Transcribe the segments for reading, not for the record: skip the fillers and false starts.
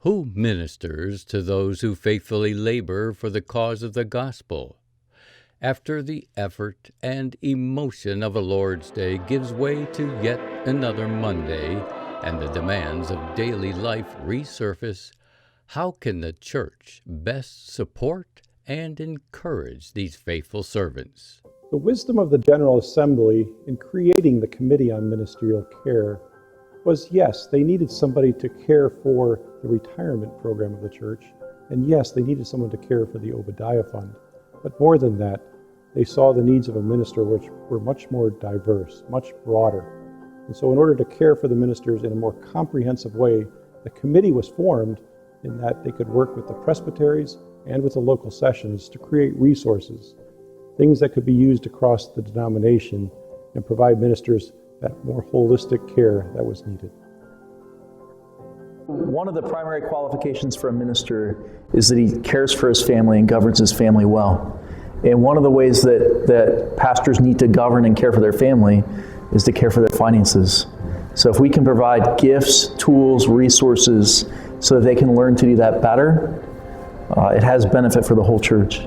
Who ministers to those who faithfully labor for the cause of the gospel? After the effort and emotion of a Lord's Day gives way to yet another Monday, and the demands of daily life resurface, how can the church best support and encourage these faithful servants? The wisdom of the General Assembly in creating the Committee on Ministerial Care was, yes, they needed somebody to care for the retirement program of the church, and yes, they needed someone to care for the Obadiah Fund. But more than that, they saw the needs of a minister which were much more diverse, much broader. And so in order to care for the ministers in a more comprehensive way, the committee was formed in that they could work with the presbyteries and with the local sessions to create resources, things that could be used across the denomination and provide ministers that more holistic care that was needed. One of the primary qualifications for a minister is that he cares for his family and governs his family well. And one of the ways that pastors need to govern and care for their family is to care for their finances. So if we can provide gifts, tools, resources, so that they can learn to do that better, it has benefit for the whole church.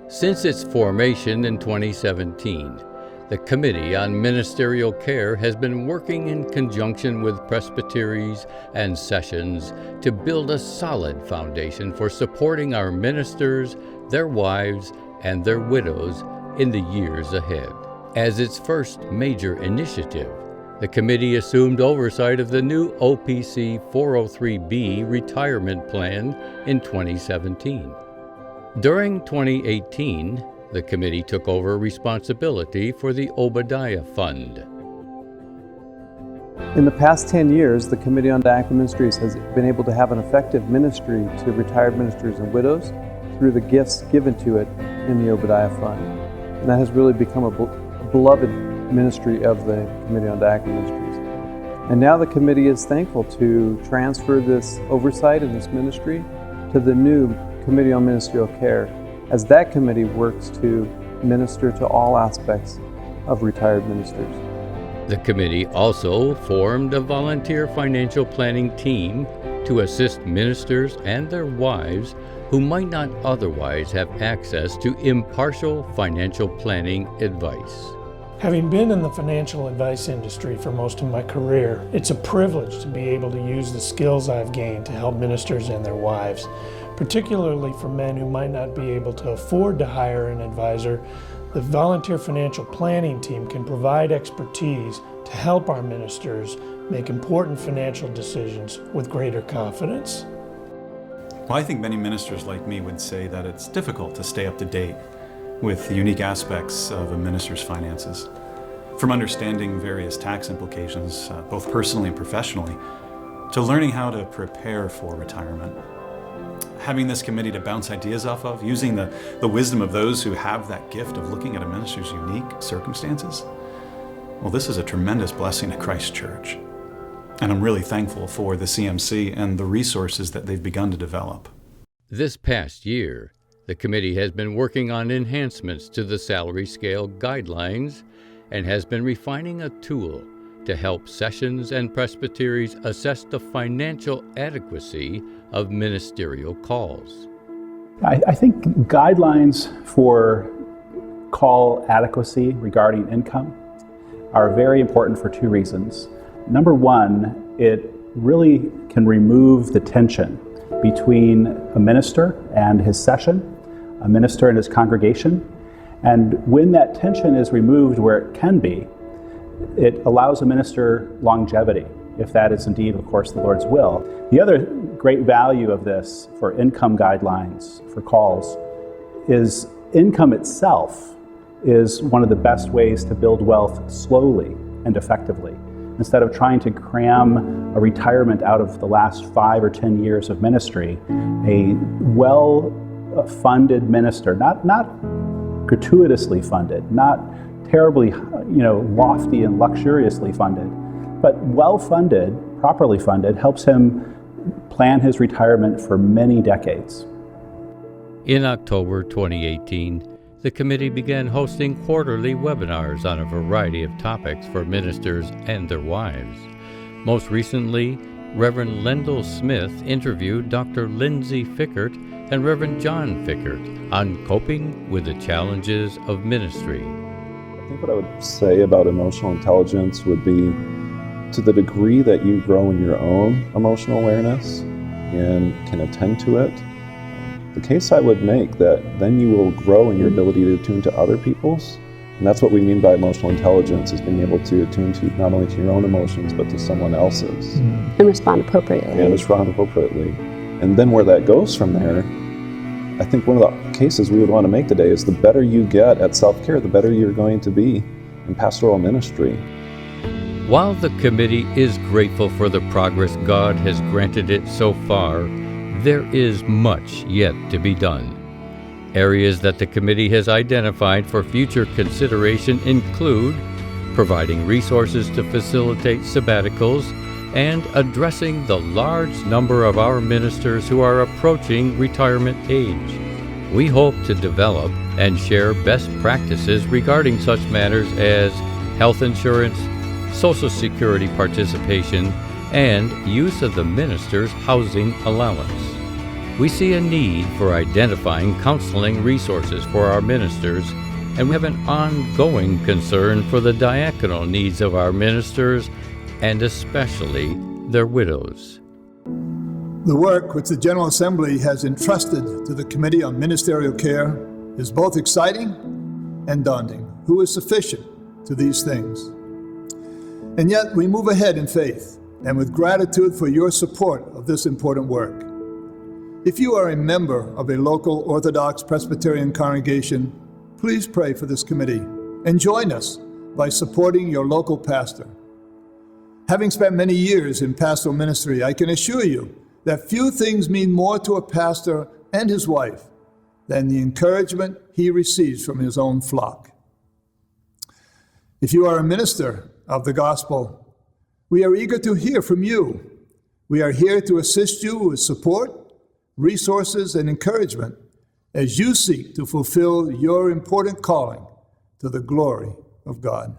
Since its formation in 2017, the Committee on Ministerial Care has been working in conjunction with presbyteries and sessions to build a solid foundation for supporting our ministers, their wives, and their widows in the years ahead. As its first major initiative, the committee assumed oversight of the new OPC 403B retirement plan in 2017. During 2018, the committee took over responsibility for the Obadiah Fund. In the past 10 years, the Committee on Diaconal Ministries has been able to have an effective ministry to retired ministers and widows through the gifts given to it in the Obadiah Fund. And that has really become a beloved ministry of the Committee on Diaconal Ministries. And now the committee is thankful to transfer this oversight and this ministry to the new Committee on Ministerial Care, as that committee works to minister to all aspects of retired ministers. The committee also formed a volunteer financial planning team to assist ministers and their wives who might not otherwise have access to impartial financial planning advice. Having been in the financial advice industry for most of my career, it's a privilege to be able to use the skills I've gained to help ministers and their wives. Particularly for men who might not be able to afford to hire an advisor, the volunteer financial planning team can provide expertise to help our ministers make important financial decisions with greater confidence. Well, I think many ministers like me would say that it's difficult to stay up to date with the unique aspects of a minister's finances. From understanding various tax implications, both personally and professionally, to learning how to prepare for retirement. Having this committee to bounce ideas off of, using the wisdom of those who have that gift of looking at a minister's unique circumstances, well, this is a tremendous blessing to Christ Church. And I'm really thankful for the CMC and the resources that they've begun to develop. This past year, the committee has been working on enhancements to the salary scale guidelines and has been refining a tool to help sessions and presbyteries assess the financial adequacy of ministerial calls. I think guidelines for call adequacy regarding income are very important for two reasons. Number one, it really can remove the tension between a minister and his session, a minister and his congregation. And when that tension is removed where it can be, it allows a minister longevity, if that is indeed, of course, the Lord's will. The other great value of this for income guidelines for calls is income itself is one of the best ways to build wealth slowly and effectively. Instead of trying to cram a retirement out of the last 5 or 10 years of ministry, a well-funded minister, not gratuitously funded, not terribly, lofty and luxuriously funded, but well-funded, properly funded, helps him plan his retirement for many decades. In October 2018, the committee began hosting quarterly webinars on a variety of topics for ministers and their wives. Most recently, Reverend Lendell Smith interviewed Dr. Lindsay Fickert and Reverend John Fickert on coping with the challenges of ministry. I think what I would say about emotional intelligence would be, to the degree that you grow in your own emotional awareness and can attend to it, the case I would make that then you will grow in your ability to attune to other people's. And that's what we mean by emotional intelligence, is being able to attune to not only to your own emotions, but to someone else's. And respond appropriately. And respond appropriately. And then where that goes from there, I think one of the cases we would want to make today is the better you get at self-care, the better you're going to be in pastoral ministry. While the committee is grateful for the progress God has granted it so far, there is much yet to be done. Areas that the committee has identified for future consideration include providing resources to facilitate sabbaticals and addressing the large number of our ministers who are approaching retirement age. We hope to develop and share best practices regarding such matters as health insurance, Social Security participation, and use of the minister's housing allowance. We see a need for identifying counseling resources for our ministers, and we have an ongoing concern for the diaconal needs of our ministers, and especially their widows. The work which the General Assembly has entrusted to the Committee on Ministerial Care is both exciting and daunting. Who is sufficient to these things? And yet we move ahead in faith and with gratitude for your support of this important work. If you are a member of a local Orthodox Presbyterian congregation, please pray for this committee and join us by supporting your local pastor. Having spent many years in pastoral ministry, I can assure you that few things mean more to a pastor and his wife than the encouragement he receives from his own flock. If you are a minister of the gospel, we are eager to hear from you. We are here to assist you with support, resources, and encouragement as you seek to fulfill your important calling to the glory of God.